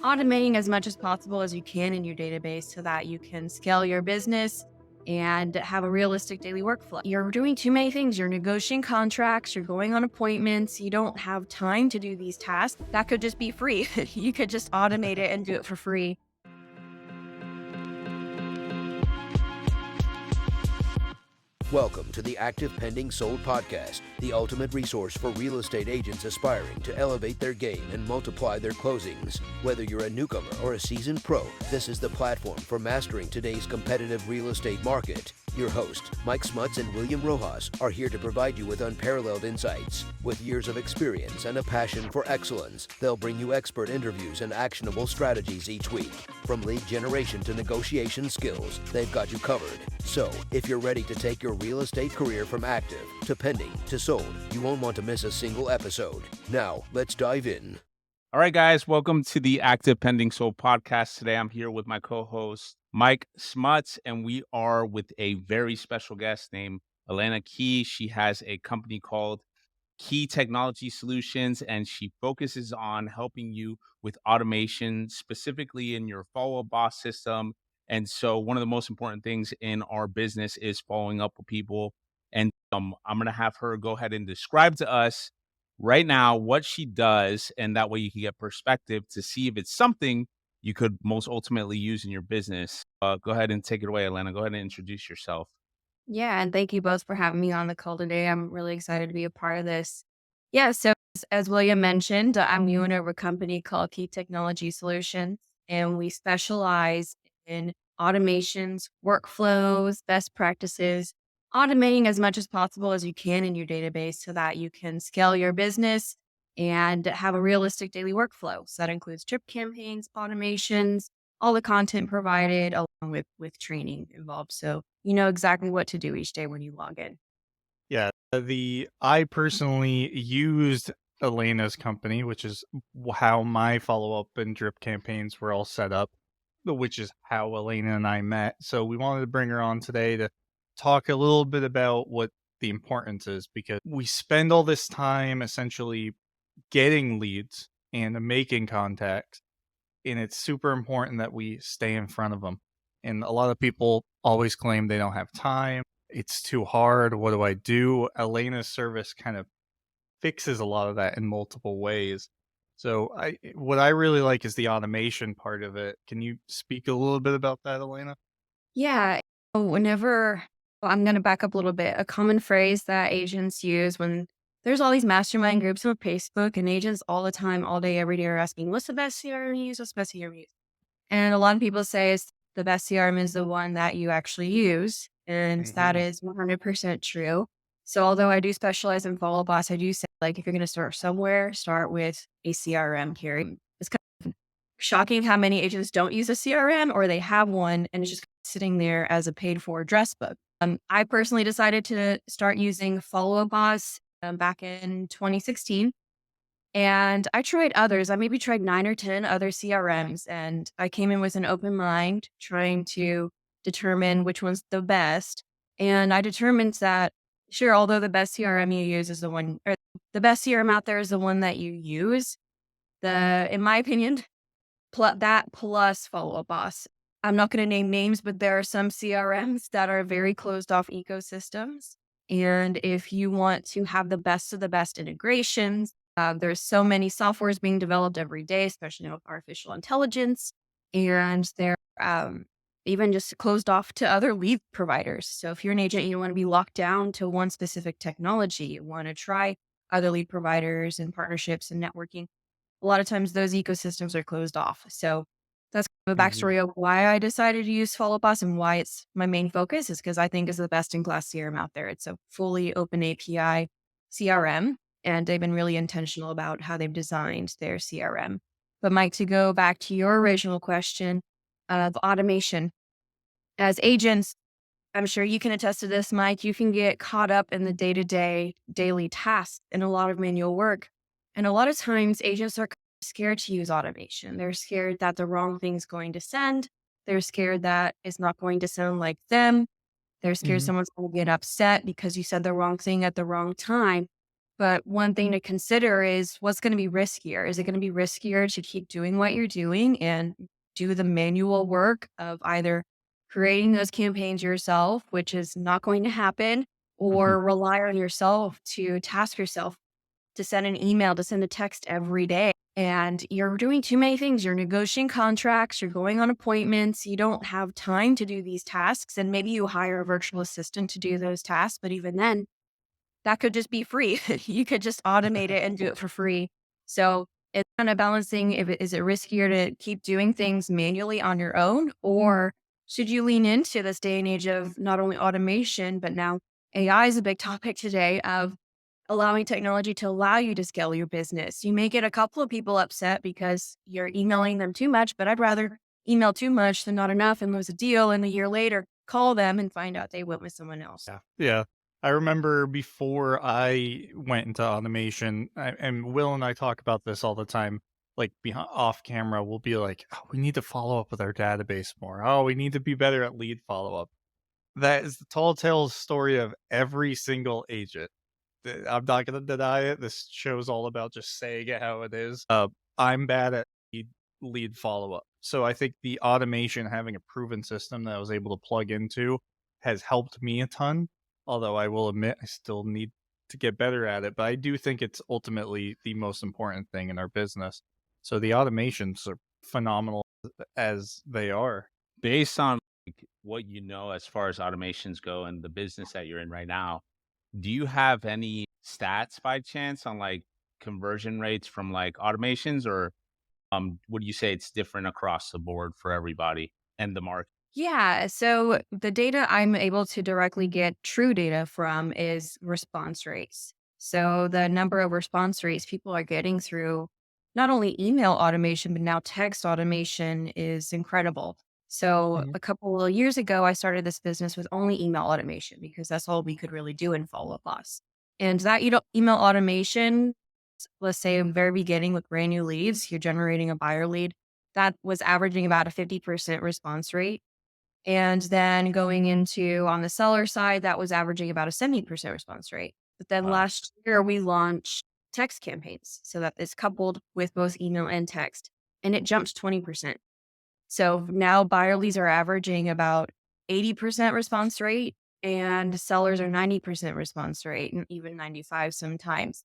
automating as much as possible as you can in your database so that you can scale your business and have a realistic daily workflow. You're doing too many things. You're negotiating contracts, you're going on appointments, you don't have time to do these tasks. That could just be free. You could just automate it and do it for free. Welcome to the Active Pending Sold podcast, the ultimate resource for real estate agents aspiring to elevate their game and multiply their closings. Whether you're a newcomer or a seasoned pro, this is the platform for mastering today's competitive real estate market. Your hosts, Mike Smuts and William Rojas, are here to provide you with unparalleled insights. With years of experience and a passion for excellence, they'll bring you expert interviews and actionable strategies each week. From lead generation to negotiation skills, they've got you covered. So, if you're ready to take your real estate career from active to pending to sold, you won't want to miss a single episode. Now, let's dive in. All right, guys, welcome to the Active Pending Soul podcast. Today, I'm here with my co-host, Mike Smuts, and we are with a very special guest named Elena Kee. She has a company called Key Technology Solutions, and she focuses on helping you with automation, specifically in your follow-up boss system. And so one of the most important things in our business is following up with people. And I'm going to have her go ahead and describe to us right now what she does, and that way you can get perspective to see if it's something you could most ultimately use in your business. Go ahead and take it away, Elena. Go ahead and introduce yourself. Yeah, and thank you both for having me on the call today. I'm really excited to be a part of this. Yeah, so as William mentioned, I'm the owner of a company called Key Technology Solutions, and we specialize in automations, workflows, best practices, automating as much as possible as you can in your database so that you can scale your business and have a realistic daily workflow. So that includes drip campaigns, automations, all the content provided along with training involved. So you know exactly what to do each day when you log in. Yeah, I personally used Elena's company, which is how my follow-up and drip campaigns were all set up, which is how Elena and I met. So we wanted to bring her on today to talk a little bit about what the importance is, because we spend all this time essentially getting leads and making contacts, and it's super important that we stay in front of them. And a lot of people always claim they don't have time. It's too hard. What do I do? Elena's service kind of fixes a lot of that in multiple ways. So what I really like is the automation part of it. Can you speak a little bit about that, Elena? Yeah. I'm going to back up a little bit. A common phrase that agents use when there's all these mastermind groups on Facebook, and agents all the time, all day, every day are asking, what's the best CRM to use? What's the best CRM to use? And a lot of people say the best CRM is the one that you actually use. And that is 100% true. So although I do specialize in follow boss, I do say, like, if you're going to start somewhere, start with a CRM here. It's kind of shocking how many agents don't use a CRM, or they have one and it's just sitting there as a paid for address book. I personally decided to start using Follow Boss back in 2016. And I tried others. I maybe tried 9 or 10 other CRMs, and I came in with an open mind trying to determine which one's the best. And I determined that, sure, although the best CRM you use is the one, or the best CRM out there is the one that you use, in my opinion, that plus Follow Up Boss. I'm not going to name names, but there are some CRMs that are very closed off ecosystems. And if you want to have the best of the best integrations, there's so many softwares being developed every day, especially with artificial intelligence, and they're even just closed off to other lead providers. So if you're an agent, you don't want to be locked down to one specific technology. You want to try other lead providers and partnerships and networking. A lot of times those ecosystems are closed off. So that's kind of a backstory of why I decided to use Follow Boss and why it's my main focus, is because I think it's the best in class CRM out there. It's a fully open API CRM, and they've been really intentional about how they've designed their CRM. But Mike, to go back to your original question of automation, as agents, I'm sure you can attest to this, Mike, you can get caught up in the day-to-day daily tasks and a lot of manual work. And a lot of times agents are scared to use automation. They're scared that the wrong thing's going to send. They're scared that it's not going to sound like them. They're scared someone's going to get upset because you said the wrong thing at the wrong time. But one thing to consider is what's going to be riskier. Is it going to be riskier to keep doing what you're doing and do the manual work of either creating those campaigns yourself, which is not going to happen, Mhm. or rely on yourself to task yourself to send an email, to send a text every day? And you're doing too many things. You're negotiating contracts, you're going on appointments, you don't have time to do these tasks. And maybe you hire a virtual assistant to do those tasks. But even then, that could just be free. You could just automate it and do it for free. So it's kind of balancing is it riskier to keep doing things manually on your own, or should you lean into this day and age of not only automation, but now AI is a big topic today of allowing technology to allow you to scale your business. You may get a couple of people upset because you're emailing them too much, but I'd rather email too much than not enough and lose a deal. And a year later, call them and find out they went with someone else. Yeah. Yeah. I remember before I went into automation, and Will and I talk about this all the time. Like off camera, we'll be like, oh, we need to follow up with our database more. Oh, we need to be better at lead follow up. That is the tall tale story of every single agent. I'm not going to deny it. This show's all about just saying it how it is. I'm bad at lead follow up. So I think the automation, having a proven system that I was able to plug into, has helped me a ton. Although I will admit I still need to get better at it. But I do think it's ultimately the most important thing in our business. So the automations are phenomenal as they are. Based on like, what you know as far as automations go and the business that you're in right now, do you have any stats by chance on like conversion rates from like automations, or would you say it's different across the board for everybody and the market? Yeah. So the data I'm able to directly get true data from is response rates. So the number of response rates people are getting through not only email automation, but now text automation is incredible. So Mhm. a couple of years ago, I started this business with only email automation because that's all we could really do in follow up boss. And that email automation, let's say in the very beginning with brand new leads, you're generating a buyer lead, that was averaging about a 50% response rate. And then going into on the seller side, that was averaging about a 70% response rate. But then Wow. last year, we launched text campaigns. So that is coupled with both email and text, and it jumped 20%. So now buyer leads are averaging about 80% response rate, and sellers are 90% response rate, and even 95 sometimes.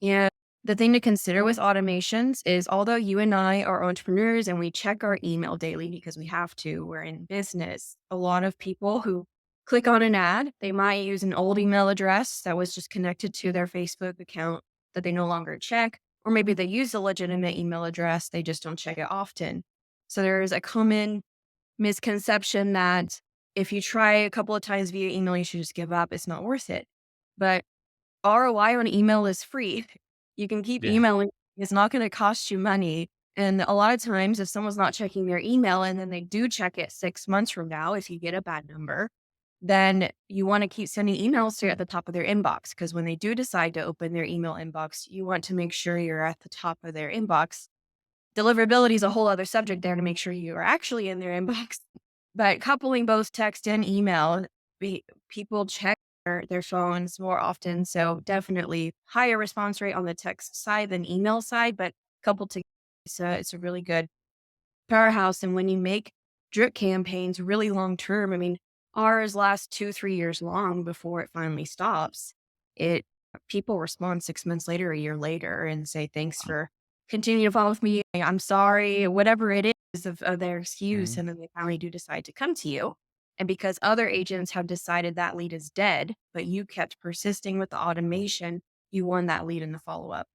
And the thing to consider with automations is although you and I are entrepreneurs and we check our email daily because we have to, we're in business. A lot of people who click on an ad, they might use an old email address that was just connected to their Facebook account that they no longer check. Or maybe they use a legitimate email address, they just don't check it often. So there is a common misconception that if you try a couple of times via email, you should just give up. It's not worth it. But ROI on email is free. You can keep Yeah. emailing. It's not going to cost you money. And a lot of times, if someone's not checking their email and then they do check it 6 months from now, if you get a bad number, then you want to keep sending emails to at the top of their inbox. Because when they do decide to open their email inbox, you want to make sure you're at the top of their inbox. Deliverability is a whole other subject there to make sure you are actually in their inbox. But coupling both text and email, people check their phones more often. So definitely higher response rate on the text side than email side, but coupled together, it's a really good powerhouse. And when you make drip campaigns really long term, I mean, ours last 2, 3 years long before it finally stops. It People respond 6 months later, a year later, and say thanks for continuing to follow with me. I'm sorry, whatever it is of their excuse, Mhm. and then they finally do decide to come to you. And because other agents have decided that lead is dead, but you kept persisting with the automation, you won that lead in the follow up.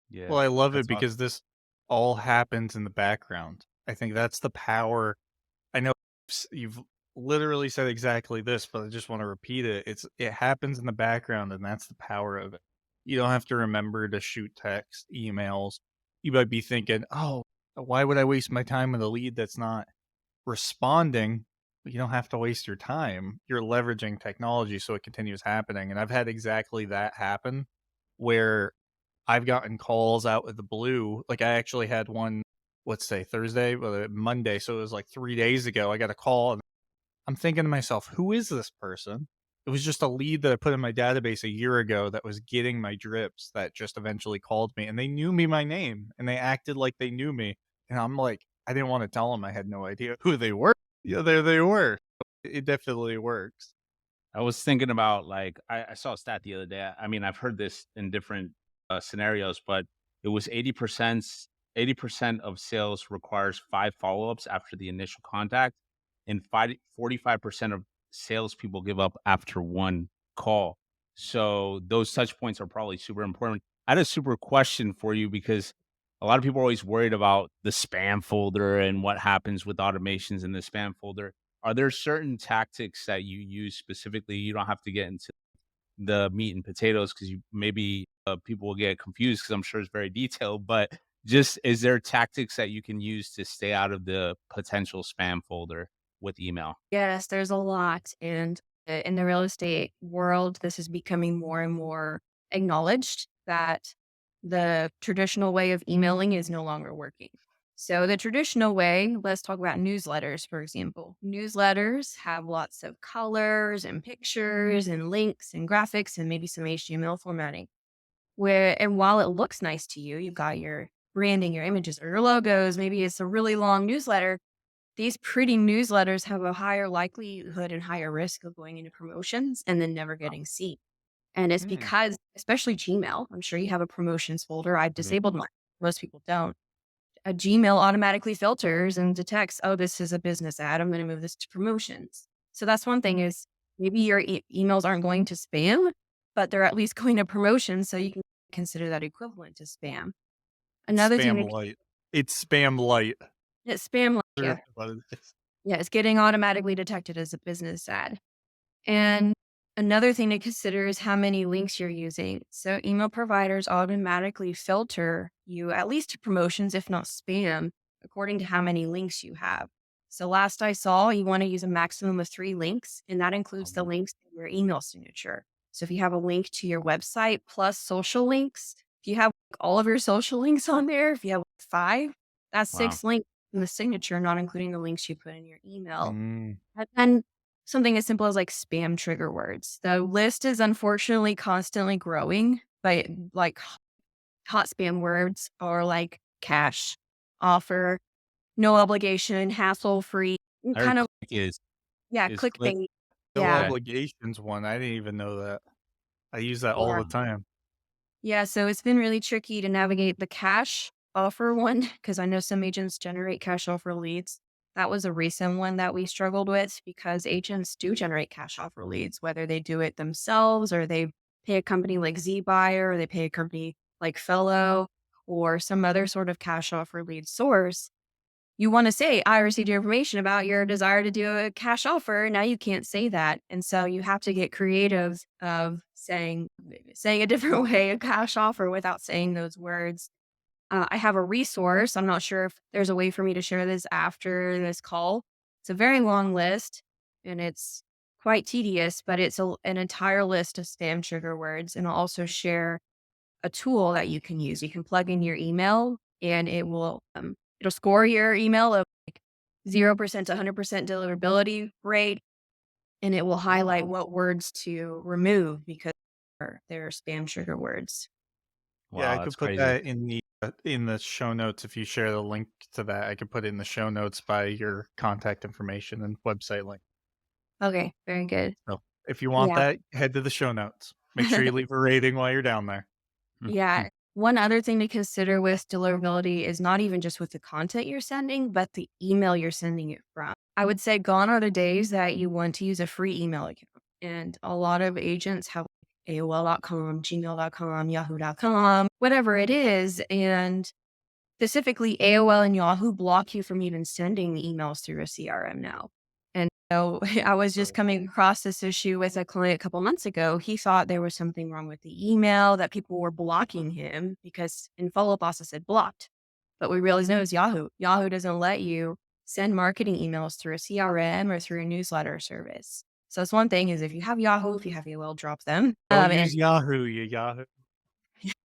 Yeah. Well, I love it That's because this all happens in the background. I think that's the power. I know you've literally said exactly this, but I just want to repeat it. It happens in the background, and that's the power of it. You don't have to remember to shoot text, emails. You might be thinking, "Oh, why would I waste my time with a lead that's not responding?" But you don't have to waste your time. You're leveraging technology so it continues happening. And I've had exactly that happen where I've gotten calls out of the blue. Like I actually had one, let's say Thursday, Monday. So it was like 3 days ago. I got a call and I'm thinking to myself, who is this person? it was just a lead that I put in my database a year ago that was getting my drips that just eventually called me, and they knew me by name, and they acted like they knew me, and I'm like, I didn't wanna tell them I had no idea who they were. Yeah, there they were. It definitely works. I was thinking about like I saw a stat the other day. I mean, I've heard this in different scenarios, but it was 80% of sales requires 5 follow-ups after the initial contact, and 45% of salespeople give up after one call. So those touch points are probably super important. I had a super question for you because a lot of people are always worried about the spam folder and what happens with automations in the spam folder. Are there certain tactics that you use specifically? You don't have to get into the meat and potatoes because you maybe people will get confused because I'm sure it's very detailed. But just is there tactics that you can use to stay out of the potential spam folder with email? Yes, there's a lot. And in the real estate world, this is becoming more and more acknowledged that the traditional way of emailing is no longer working. So, the traditional way, let's talk about newsletters, for example. Newsletters have lots of colors and pictures and links and graphics and maybe some HTML formatting. And while it looks nice to you, you've got your branding, your images, or your logos, maybe it's a really long newsletter. These pretty newsletters have a higher likelihood and higher risk of going into promotions and then never getting seen. And it's Mm, because, especially Gmail, I'm sure you have a promotions folder. I've disabled mine. Most people don't. A Gmail automatically filters and detects, oh, this is a business ad. I'm going to move this to promotions. So that's one thing is maybe your emails aren't going to spam, but they're at least going to promotions. So you can consider that equivalent to spam. Another thing spam that light. It's spam light. spam, like, yeah, Literally what it is. yeah, it's getting automatically detected as a business ad. And another thing to consider is how many links you're using. So email providers automatically filter you at least to promotions, if not spam, according to how many links you have. So last I saw, you want to use a maximum of 3 links, and that includes the Um, links in your email signature. So if you have a link to your website plus social links, if you have all of your social links on there, if you have 5, that's Wow. 6 links in the signature, not including the links you put in your email. Mm, And then something as simple as like spam trigger words. The list is unfortunately constantly growing, but like hot spam words are like cash, offer, no obligation, hassle free, I heard kind of, click yeah, is click. clickbait. no Yeah. Yeah. obligations one, I didn't even know that. I use that all Yeah. the time. Yeah. So it's been really tricky to navigate the cash offer one because I know some agents generate cash offer leads. That was a recent one that we struggled with because agents do generate cash offer leads, whether they do it themselves or they pay a company like ZBuyer or they pay a company like Fellow or some other sort of cash offer lead source. You want to say, I received your information about your desire to do a cash offer. Now you can't say that. And so you have to get creative of saying a different way, a cash offer without saying those words. I have a resource. I'm not sure if there's a way for me to share this after this call. It's a very long list and it's quite tedious, but it's an entire list of spam trigger words. And I'll also share a tool that you can use. You can plug in your email and it'll score your email of like 0% to 100% deliverability rate, and it will highlight what words to remove because they're spam trigger words. Yeah, I Wow, that's could put crazy. that in the show notes if you share the link to that. I could put it in the show notes by your contact information and website link. Okay, very good. So if you want Yeah. that, head to the show notes. Make sure you leave a rating while you're down there. Yeah. Mhm. One other thing to consider with deliverability is not even just with the content you're sending, but the email you're sending it from. I would say gone are the days that you want to use a free email account. And a lot of agents have AOL.com, gmail.com, yahoo.com, whatever it is. And specifically, AOL and Yahoo block you from even sending emails through a CRM now. And so I was just Oh. coming across this issue with a client a couple months ago. He thought there was something wrong with the email, that people were blocking him because in follow up also said blocked. But we realized no, it's Yahoo. Yahoo doesn't let you send marketing emails through a CRM or through a newsletter service. So it's one thing is if you have Yahoo, if you have AOL, drop them. Don't use Yahoo, you Yahoo.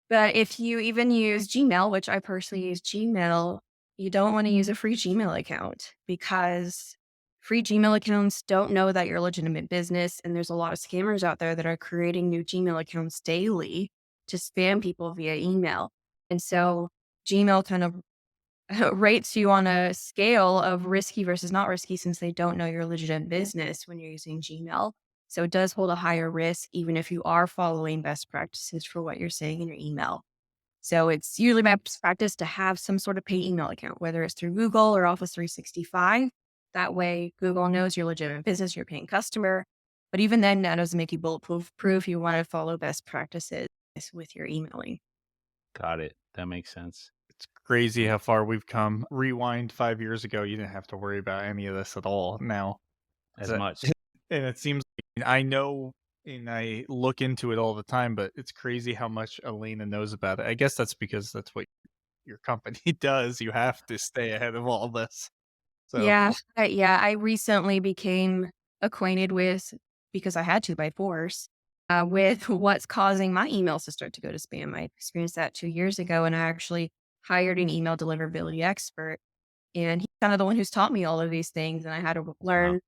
But if you even use Gmail, which I personally use Gmail, you don't want to use a free Gmail account because free Gmail accounts don't know that you're a legitimate business. And there's a lot of scammers out there that are creating new Gmail accounts daily to spam people via email. And so Gmail kind of rates you on a scale of risky versus not risky since they don't know you're a legitimate business when you're using Gmail. So it does hold a higher risk, even if you are following best practices for what you're saying in your email. So it's usually best practice to have some sort of paid email account, whether it's through Google or Office 365. That way, Google knows you're a legitimate business, you're a paying customer. But even then, that doesn't make you bulletproof. Proof you want to follow best practices with your emailing. Got it. That makes sense. It's crazy how far we've come. Rewind 5 years ago, you didn't have to worry about any of this at all. Now, As So- much. and it seems like I know and I look into it all the time, but it's crazy how much Elena knows about it. I guess that's because that's what your company does. You have to stay ahead of all this. So Yeah. I recently became acquainted with, because I had to by force, with what's causing my emails to start to go to spam. I experienced that 2 years ago, and I actually hired an email deliverability expert. And he's kind of the one who's taught me all of these things. And I had to learn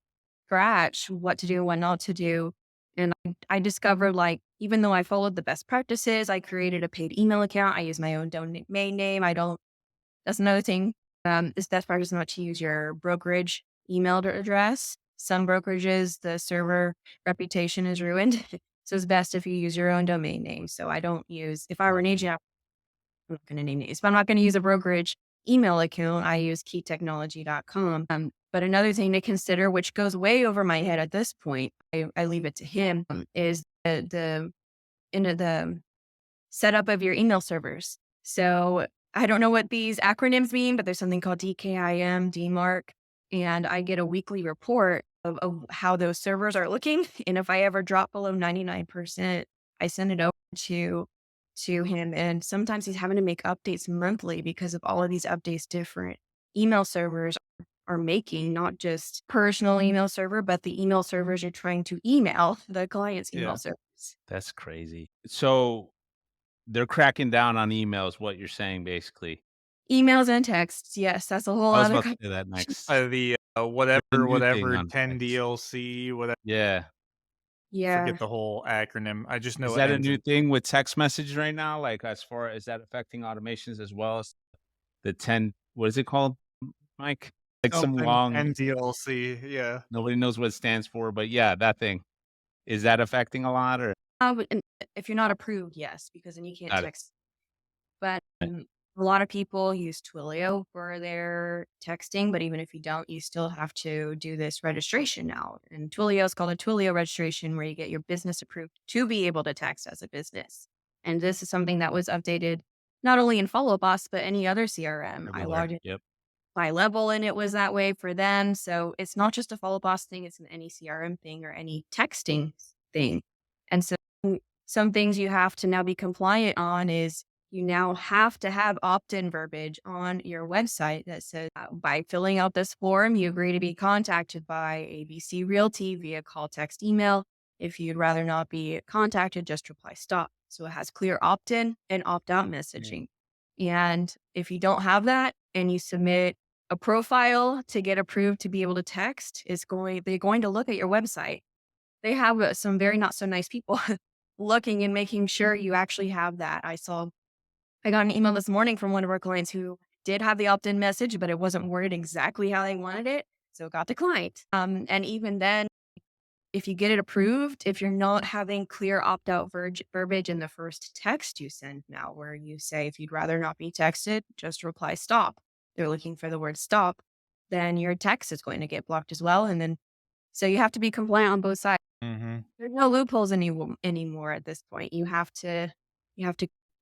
scratch what to do and what not to do. And I discovered, like, even though I followed the best practices, I created a paid email account. I use my own domain name. That's another thing. It's best practice not to use your brokerage email address. Some brokerages, the server reputation is ruined. So it's best if you use your own domain name. So I don't use, if I were an agent, I'm not going to name names, but I'm not going to use a brokerage email account. I use keytechnology.com. But another thing to consider, which goes way over my head at this point, I leave it to him, is the setup of your email servers. So I don't know what these acronyms mean, but there's something called DKIM, DMARC, and I get a weekly report of how those servers are looking. And if I ever drop below 99%, I send it over to him. And sometimes he's having to make updates monthly because of all of these updates different email servers are making, not just personal email server, but the email servers you're trying to email the client's email Yeah. servers. That's crazy. So they're cracking down on emails, what you're saying, basically. Emails and texts. Yes, that's a whole I was other about to say that next. the The new thing whatever on 10 text. DLC, whatever. Yeah. Yeah. Forget the whole acronym. I just know Is it that a ends new in thing with text message right now? Like, as far as that affecting automations as well as the 10, what is it called, Mike? Like some something long, 10 DLC. Yeah. nobody knows what it stands for, but yeah, that thing. Is that affecting a lot or? And if you're not approved, yes, because then you can't Got it. text. But Right. a lot of people use Twilio for their texting, but even if you don't, you still have to do this registration now. And Twilio is called a Twilio registration, where you get your business approved to be able to text as a business. And this is something that was updated not only in Follow Boss, but any other CRM. I Everywhere. logged in Yep. by level, and it was that way for them. So it's not just a Follow Boss thing, it's in any CRM thing or any texting thing. And so some things you have to now be compliant on is you now have to have opt-in verbiage on your website that says, by filling out this form, you agree to be contacted by ABC Realty via call, text, email. If you'd rather not be contacted, just reply stop. So it has clear opt-in and opt-out messaging. And if you don't have that and you submit a profile to get approved to be able to text, they're going to look at your website. They have some very not so nice people looking and making sure you actually have that. I got an email this morning from one of our clients who did have the opt-in message, but it wasn't worded exactly how they wanted it. So it got declined. And even then, if you get it approved, if you're not having clear opt-out verbiage in the first text you send now, where you say, if you'd rather not be texted, just reply stop. They're looking for the word stop, then your text is going to get blocked as well. And then, so you have to be compliant on both sides. Mm-hmm. There's no loopholes anymore at this point. You have to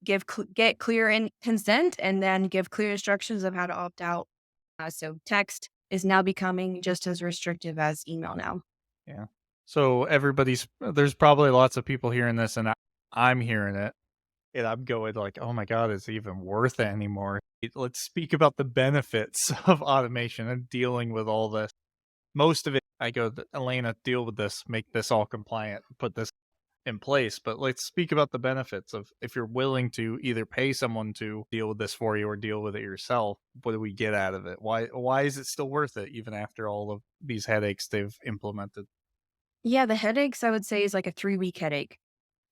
get clear in consent and then give clear instructions of how to opt out. So text is now becoming just as restrictive as email now. Yeah. So there's probably lots of people hearing this, and I'm hearing it, and I'm going like, oh my God, is it even worth it anymore? Let's speak about the benefits of automation and dealing with all this. Most of it, I go, Elena, deal with this, make this all compliant, put this in place. But let's speak about the benefits of if you're willing to either pay someone to deal with this for you or deal with it yourself. What do we get out of it? Why is it still worth it even after all of these headaches they've implemented? Yeah, the headaches I would say is like a 3-week headache.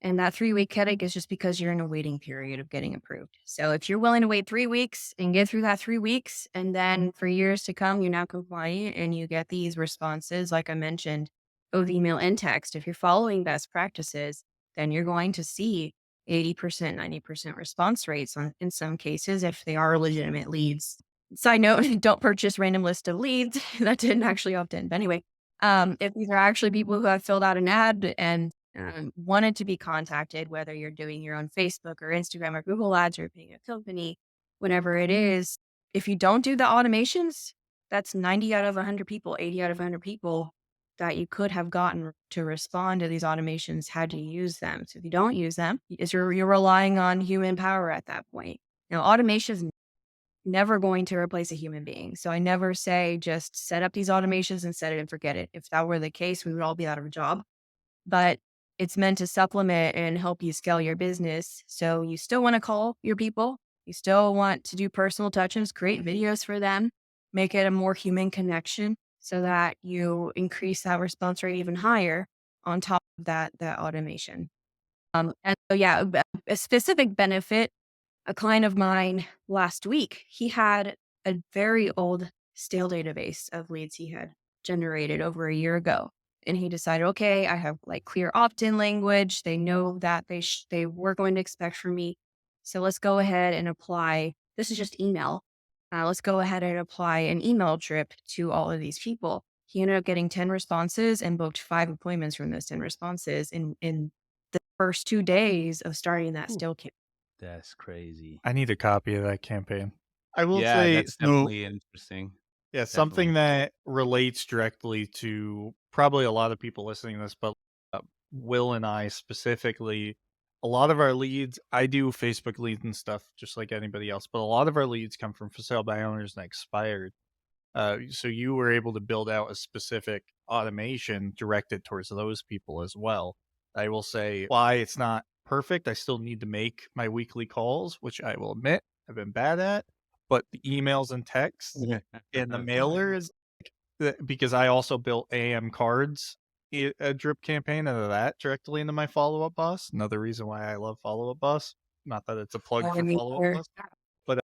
And that 3-week headache is just because you're in a waiting period of getting approved. So if you're willing to wait 3 weeks and get through that 3 weeks, and then for years to come, you're now compliant and you get these responses, like I mentioned, both email and text. If you're following best practices, then you're going to see 80%, 90% response rates in some cases if they are legitimate leads. Side note, don't purchase random list of leads. That didn't actually opt in. But anyway, if these are actually people who have filled out an ad and wanted to be contacted, whether you're doing your own Facebook or Instagram or Google ads or paying a company, whatever it is, if you don't do the automations, that's 90 out of 100 people, 80 out of 100 people that you could have gotten to respond to these automations had you use them. So if you don't use them, you're relying on human power at that point. Now, automation is never going to replace a human being. So I never say just set up these automations and set it and forget it. If that were the case, we would all be out of a job. But it's meant to supplement and help you scale your business. So you still want to call your people. You still want to do personal touches, create videos for them, make it a more human connection so that you increase that response rate even higher on top of that automation. And so, yeah, a specific benefit, a client of mine last week, he had a very old stale database of leads he had generated over a year ago. And he decided, okay, I have like clear opt-in language. They know that they were going to expect from me. So let's go ahead and apply. This is just email. Let's go ahead and apply an email drip to all of these people. He ended up getting 10 responses and booked 5 appointments from those 10 responses in the first 2 days of starting that Ooh, still campaign. that's crazy. I need a copy of that campaign. I will Yeah, say that's so. definitely interesting. Yeah, Definitely. something that relates directly to probably a lot of people listening to this, but uh, Will and I specifically, a lot of our leads, I do Facebook leads and stuff just like anybody else, but a lot of our leads come from for sale by owners and expired. So you were able to build out a specific automation directed towards those people as well. I will say why it's not perfect. I still need to make my weekly calls, which I will admit I've been bad at, but the emails and texts Yeah. and the mailers, because I also built AM cards, a drip campaign out of that directly into my follow up boss. Another reason why I love follow up boss. Not that it's a plug for follow up boss, but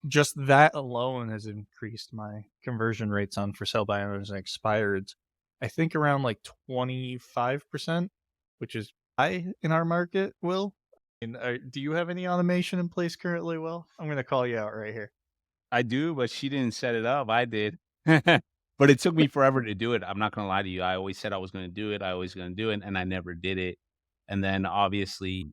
just that alone has increased my conversion rates on for sale by owners and expireds. I think around like 25%, which is high in our market. Will, and do you have any automation in place currently? Will, I'm going to call you out right here. I do, but she didn't set it up. I did. But it took me forever to do it. I'm not gonna lie to you. I always said I was gonna do it. I always gonna do it, and I never did it. And then obviously,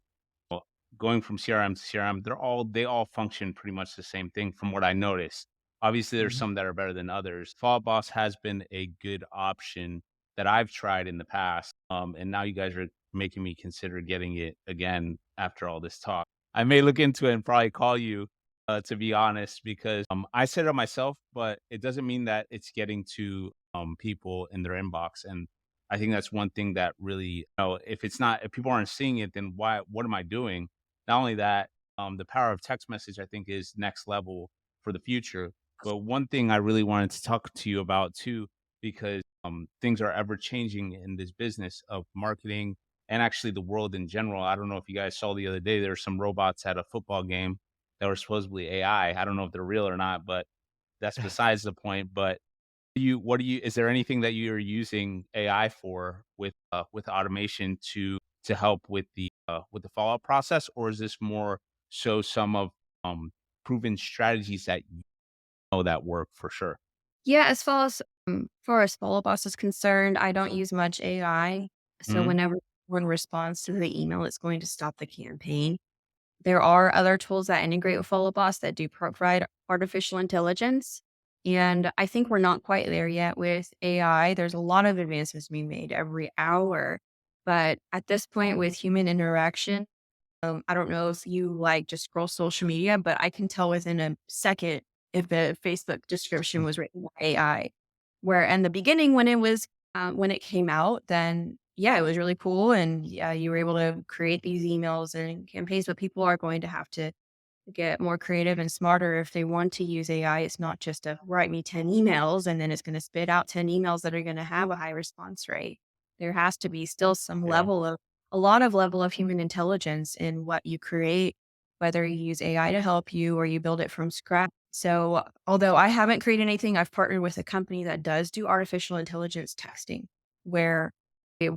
well, going from CRM to CRM, they all function pretty much the same thing from what I noticed. Obviously, there's Mhm. some that are better than others. Follow Boss has been a good option that I've tried in the past. And now you guys are making me consider getting it again after all this talk. I may look into it and probably call you to be honest, because I set it up myself, but it doesn't mean that it's getting to people in their inbox. And I think that's one thing that really, if people aren't seeing it, then what am I doing? Not only that, the power of text message, I think, is next level for the future. But one thing I really wanted to talk to you about too, because things are ever changing in this business of marketing and actually the world in general. I don't know if you guys saw the other day, there were some robots at a football game that were supposedly AI. I don't know if they're real or not, but that's besides the point. But is there anything that you're using AI for with automation to help with the follow-up process, or is this more so some of proven strategies that you know that work for sure? Yeah, as far as follow boss is concerned, I don't use much AI. So Mhm. whenever one responds to the email, it's going to stop the campaign. There are other tools that integrate with Follow Boss that do provide artificial intelligence. And I think we're not quite there yet with AI. There's a lot of advancements being made every hour. But at this point, with human interaction, I don't know if you like just scroll social media, but I can tell within a second if the Facebook description was written by AI. Where in the beginning, when it came out, then yeah, it was really cool. And yeah, you were able to create these emails and campaigns, but people are going to have to get more creative and smarter if they want to use AI. It's not just a write me 10 emails and then it's going to spit out 10 emails that are going to have a high response rate. There has to be still some Yeah. level of human intelligence in what you create, whether you use AI to help you or you build it from scratch. So, although I haven't created anything, I've partnered with a company that does do artificial intelligence testing where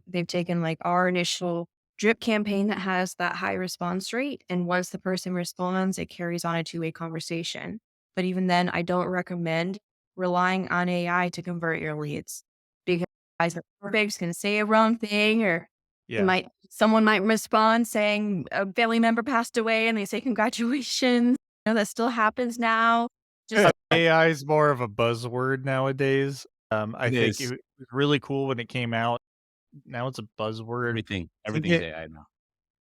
they've taken like our initial drip campaign that has that high response rate. And once the person responds, it carries on a two-way conversation. But even then, I don't recommend relying on AI to convert your leads because guys are perfect, can say a wrong thing, or Yeah. someone might respond saying a family member passed away and they say congratulations. That still happens now. Just AI is more of a buzzword nowadays. I It think is. it was really cool when it came out. Now it's a buzzword. I think Everything's AI now.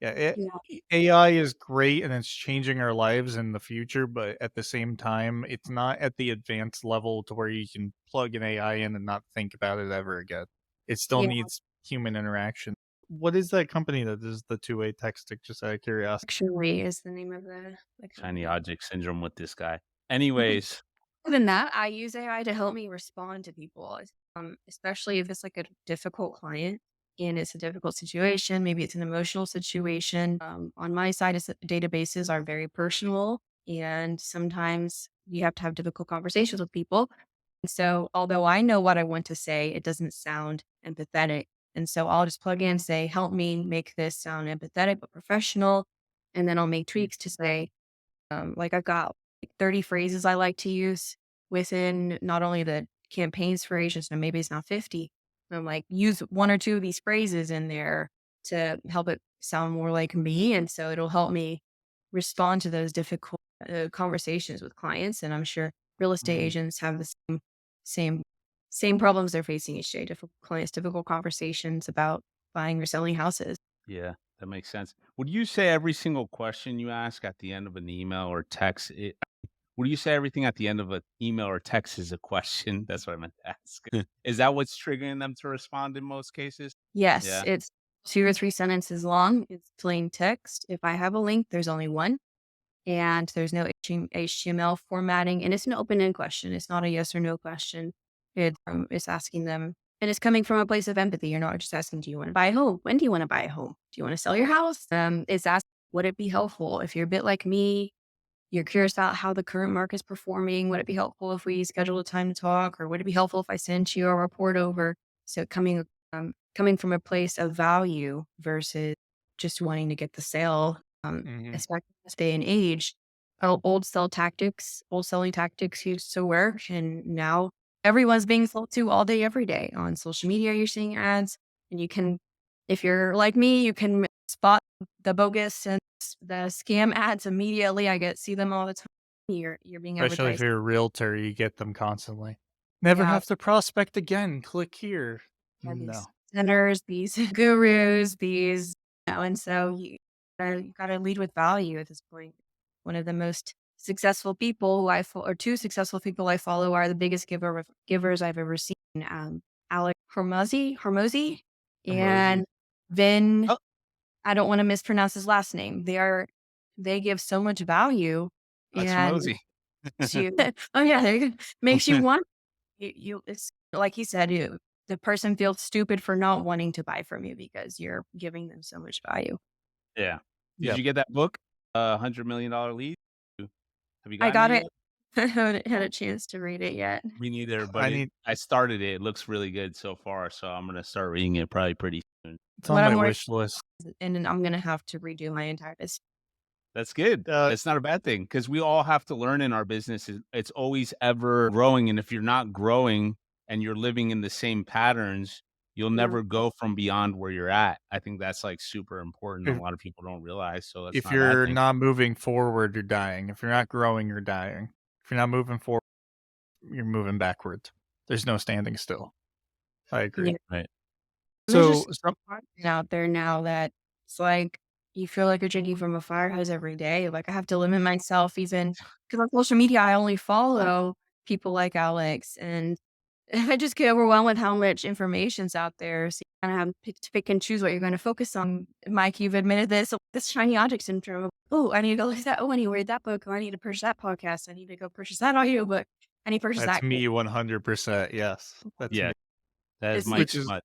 yeah, yeah, AI is great and it's changing our lives in the future, but at the same time, it's not at the advanced level to where you can plug an AI in and not think about it ever again. It still yeah, needs human interaction. What is that company that does the two-way texting? Just out of curiosity. actually is the name of the Shiny company. object syndrome with this guy. Anyways, Other than that, I use AI to help me respond to people, especially if it's like a difficult client and it's a difficult situation. Maybe it's an emotional situation. On my side, databases are very personal, and sometimes you have to have difficult conversations with people. And so, although I know what I want to say, it doesn't sound empathetic. And so, I'll just plug in, say, help me make this sound empathetic but professional. And then I'll make tweaks to say, like I've got like 30 phrases I like to use within not only the campaigns for agents, and maybe it's not 50. I'm like, use one or two of these phrases in there to help it sound more like me. And so it'll help me respond to those difficult conversations with clients. And I'm sure real estate mhm, agents have the same, same problems they're facing each day, difficult clients, difficult conversations about buying or selling houses. yeah, that makes sense. Would you say every single question you ask at the end of an email or text, would you say everything at the end of an email or text is a question? That's what I meant to ask. Is that what's triggering them to respond in most cases? Yes, Yeah. it's 2 or 3 sentences long. It's plain text. If I have a link, there's only one, and there's no HTML formatting, and it's an open-end question. It's not a yes or no question. It's asking them and it's coming from a place of empathy. You're not just asking, "Do you wanna buy a home? When do you wanna buy a home? Do you wanna sell your house?" It's asking, "Would it be helpful?" If you're a bit like me, you're curious about how the current market is performing. Would it be helpful if we schedule a time to talk, or would it be helpful if I sent you a report over? So coming from a place of value versus just wanting to get the sale, Mhm. especially in this day and age, old selling tactics used to work, and now everyone's being sold to all day, every day on social media. You're seeing ads, and if you're like me, you can spot the bogus and the scam ads immediately. See them all the time. You're being Especially if advertised. you're a realtor, you get them constantly. Never Yeah, have to prospect again. Click here. these No. centers, these gurus, and so you gotta lead with value at this point. One of the most successful people who or two successful people I follow are the biggest givers I've ever seen. Alex Hormozy, Emoji. and Vin. Oh, I don't want to mispronounce his last name. They give so much value, and Schmozy. you oh yeah, there you go. Makes you want it's like he said, the person feels stupid for not wanting to buy from you because you're giving them so much value. Yeah. Did Yep. you get that book, $100 Million Lead? Have you I gotten it got it. yet? I haven't had a chance to read it yet. Me neither, but I need I started it. It looks really good so far, so I'm gonna start reading it probably pretty soon. it's on What my I'm worried wish list. and then I'm gonna have to redo my entire That's good. Uh, It's not a bad thing because we all have to learn in our business. It's always ever growing, and if you're not growing and you're living in the same patterns, you'll yeah. never go from beyond where you're at. I think that's, like, super important, a if lot of people don't realize, so that's if not a bad you're thing. not moving forward, you're dying. If you're not growing, you're dying. If you're not moving forward, you're moving backwards. There's no standing still. I agree. Yeah. Right. There's So just some marketing out there now that it's like you feel like you're drinking from a fire hose every day. Like I have to limit myself even because on social media I only follow people like Alex and I just get overwhelmed with how much information's out there. So you kind of have to pick and choose what you're going to focus on. Mike, you've admitted this. This shiny object syndrome. Oh, I need to go look at that. Oh, I need to read that book. Oh, I need to purchase that podcast. I need to go purchase that audiobook. I need to purchase That's that. me 100%. Yes, that's Yeah, me. that is It's Mike Which is Smut.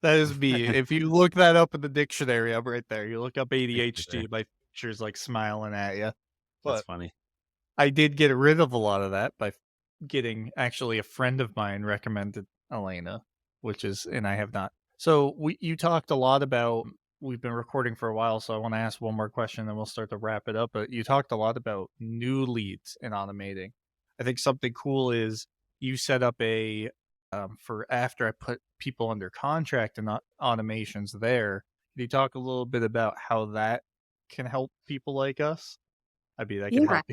that is me. If you look that up in the dictionary, I'm right there. You look up Right there. ADHD, my picture's like smiling at you. That's But funny. I did get rid of a lot of that by getting actually a friend of mine recommended Elena, which is, and I have not. So you talked a lot about, we've been recording for a while, so I want to ask one more question, then we'll start to wrap it up. But you talked a lot about new leads and automating. I think something cool is you set up a for after I put people under contract and automations there. Can you talk a little bit about how that can help people like us? I mean, that could yeah, help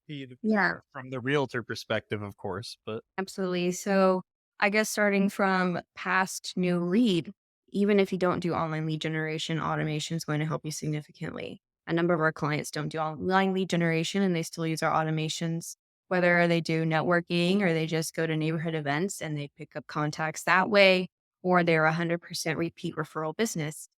you yeah. from the realtor perspective, of course, but Absolutely. So I guess starting from past new lead, even if you don't do online lead generation, automation is going to help you significantly. A number of our clients don't do online lead generation and they still use our automations, whether they do networking or they just go to neighborhood events and they pick up contacts that way, or they're 100% repeat referral business.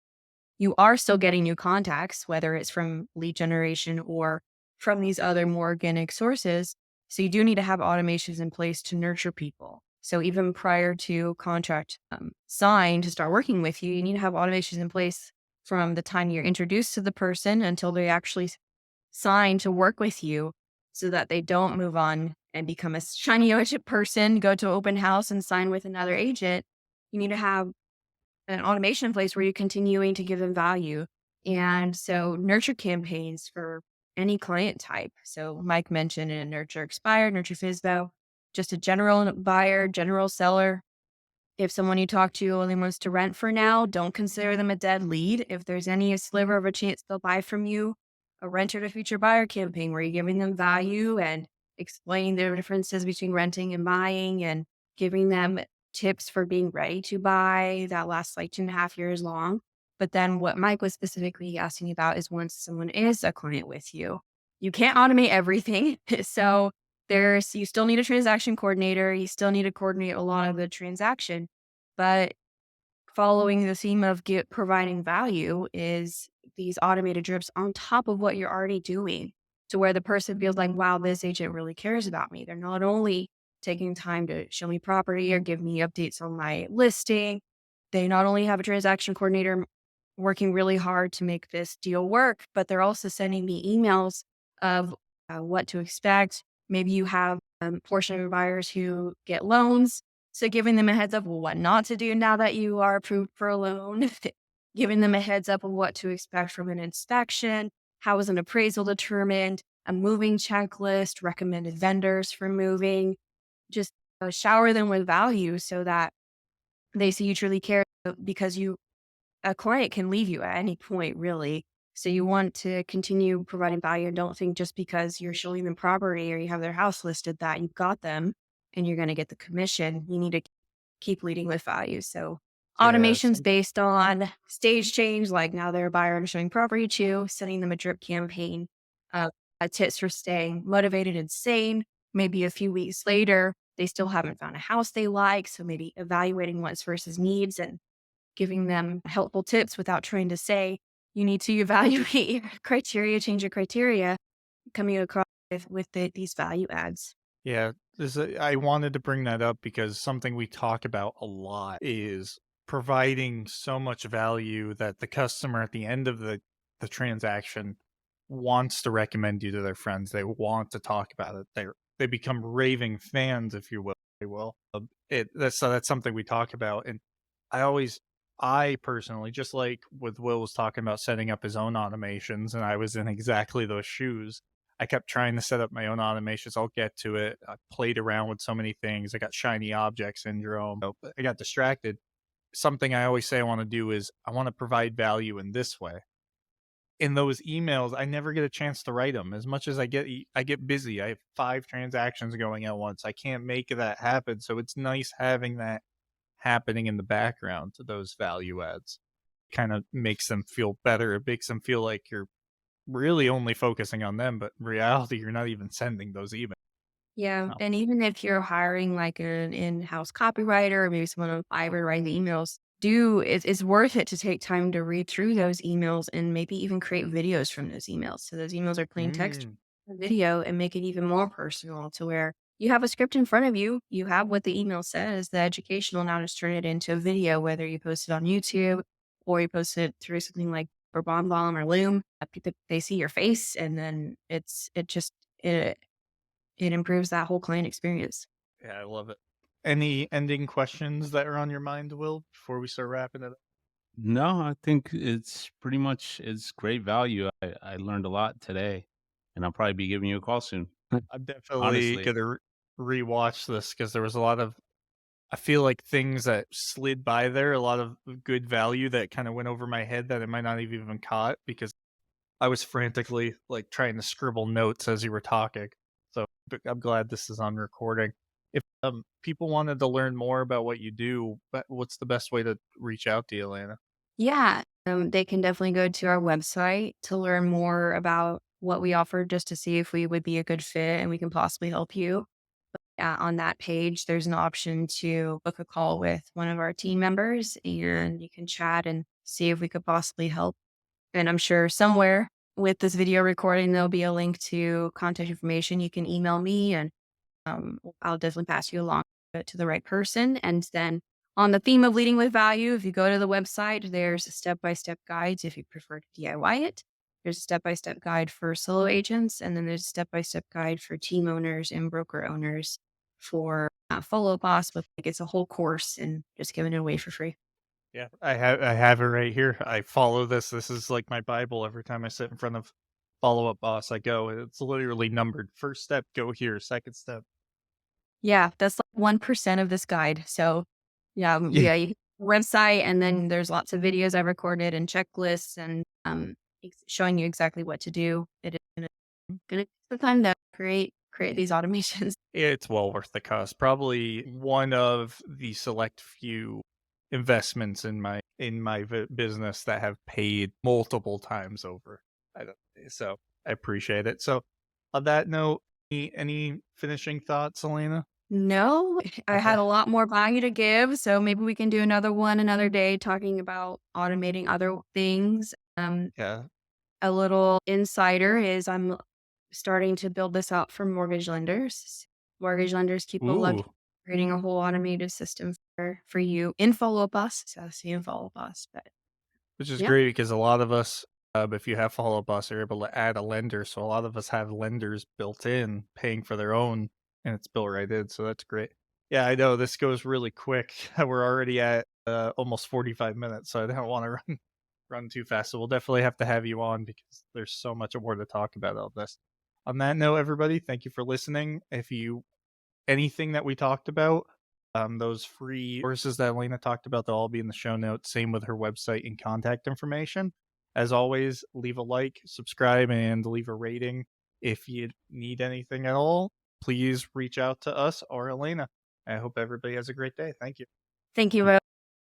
You are still getting new contacts, whether it's from lead generation or from these other more organic sources. So you do need to have automations in place to nurture people. So even prior to contract signed to start working with you, you need to have automations in place from the time you're introduced to the person until they actually sign to work with you so that they don't move on and become a shiny agent person, go to open house and sign with another agent. You need to have an automation in place where you're continuing to give them value. And so nurture campaigns for any client type. So Mike mentioned in nurture expired, nurture FISBO, just a general buyer, general seller. If someone you talk to only wants to rent for now, don't consider them a dead lead. If there's any sliver of a chance they'll buy from you, a renter to future buyer campaign where you're giving them value and explaining the differences between renting and buying and giving them tips for being ready to buy that lasts like 2.5 years long. But then what Mike was specifically asking about is once someone is a client with you, you can't automate everything. So you still need a transaction coordinator. You still need to coordinate a lot of the transaction, but following the theme of providing value is these automated drips on top of what you're already doing to where the person feels like, wow, this agent really cares about me. They're not only taking time to show me property or give me updates on my listing. They not only have a transaction coordinator working really hard to make this deal work, but they're also sending me emails of what to expect. Maybe you have a portion of your buyers who get loans. So giving them a heads up of what not to do now that you are approved for a loan, giving them a heads up of what to expect from an inspection, how is an appraisal determined, a moving checklist, recommended vendors for moving, just shower them with value so that they see you truly care because a client can leave you at any point, really. So you want to continue providing value and don't think just because you're showing them property or you have their house listed that you've got them and you're going to get the commission. You need to keep leading with value. So yeah, automations based on stage change, like now they're a buyer and showing property to, sending them a drip campaign, uh, tips for staying motivated and sane. Maybe a few weeks later, they still haven't found a house they like. So maybe evaluating wants versus needs and giving them helpful tips without trying to say, you need to evaluate your criteria, change your criteria, coming across these value adds. yeah. I wanted to bring that up because something we talk about a lot is providing so much value that the customer at the end of the transaction wants to recommend you to their friends. They want to talk about it. They become raving fans, if you will. They will. That's something we talk about, and I always I personally, just like with Will was talking about setting up his own automations, and I was in exactly those shoes. I kept trying to set up my own automations. I'll get to it. I played around with so many things. I got shiny object syndrome. I got distracted. Something I always say I want to do is I want to provide value in this way. In those emails, I never get a chance to write them. As much as I get busy. I have 5 transactions going at once. I can't make that happen. So it's nice having that happening in the background to those value adds. Kind of makes them feel better. It makes them feel like you're really only focusing on them, but in reality, you're not even sending those emails. Yeah, Oh. and even if you're hiring like an in-house copywriter or maybe someone on Fiverr writing the emails, it's worth it to take time to read through those emails and maybe even create videos from those emails. So those emails are plain text, Mm. or video, and make it even more personal to where you have a script in front of you. You have what the email says. The educational now just turn it into a video, whether you post it on YouTube or you post it through something like or Bomb or Loom. People they see your face, and then it it improves that whole client experience. Yeah, I love it. Any ending questions that are on your mind, Will, before we start wrapping it up? No, I think it's great value. I learned a lot today, and I'll probably be giving you a call soon. I'm definitely Honestly. gonna rewatch this because there was a lot of, I feel like, things that slid by there, a lot of good value that kind of went over my head that I might not have even caught because I was frantically like trying to scribble notes as you were talking. So but I'm glad this is on recording. If people wanted to learn more about what you do, what's the best way to reach out to you, Elena? Yeah, they can definitely go to our website to learn more about what we offer just to see if we would be a good fit and we can possibly help you. On that page, there's an option to book a call with one of our team members and you can chat and see if we could possibly help. And I'm sure somewhere with this video recording, there'll be a link to contact information. You can email me and I'll definitely pass you along to the right person. And then on the theme of leading with value, if you go to the website, there's step-by-step guides if you prefer to DIY it. There's a step-by-step guide for solo agents, and then there's a step-by-step guide for team owners and broker owners for follow boss. But like it's a whole course and just giving it away for free. Yeah, I have it right here. I follow this. This is like my Bible. Every time I sit in front of follow up boss, I go. It's literally numbered. First step, go here. Second step. Yeah, that's like 1% of this guide. So yeah, Yeah, you website and then there's lots of videos I recorded and checklists and showing you exactly what to do. It is gonna take the time to create these automations. it's well worth the cost. Probably one of the select few investments in my business that have paid multiple times over. I don't, so I appreciate it. So on that note, any finishing thoughts, Elena? No, I Okay. had a lot more value to give, so maybe we can do another one another day talking about automating other things. Yeah. A little insider is I'm starting to build this out for mortgage lenders. Mortgage lenders keep a look Ooh. creating a whole automated system for you in Follow Up Us. So see in Follow Up Us. But Which is yeah. great because a lot of us, if you have Follow Up Boss, are able to add a lender. So a lot of us have lenders built in, paying for their own, and it's built right in. So that's great. Yeah, I know this goes really quick. We're already at almost 45 minutes, so I don't want to run too fast. So we'll definitely have to have you on because there's so much more to talk about all this. On that note, everybody, thank you for listening. If you anything that we talked about, those free courses that Elena talked about, they'll all be in the show notes. Same with her website and contact information. As always, leave a like, subscribe, and leave a rating. If you need anything at all, please reach out to us or Elena. I hope everybody has a great day. Thank you. Thank you.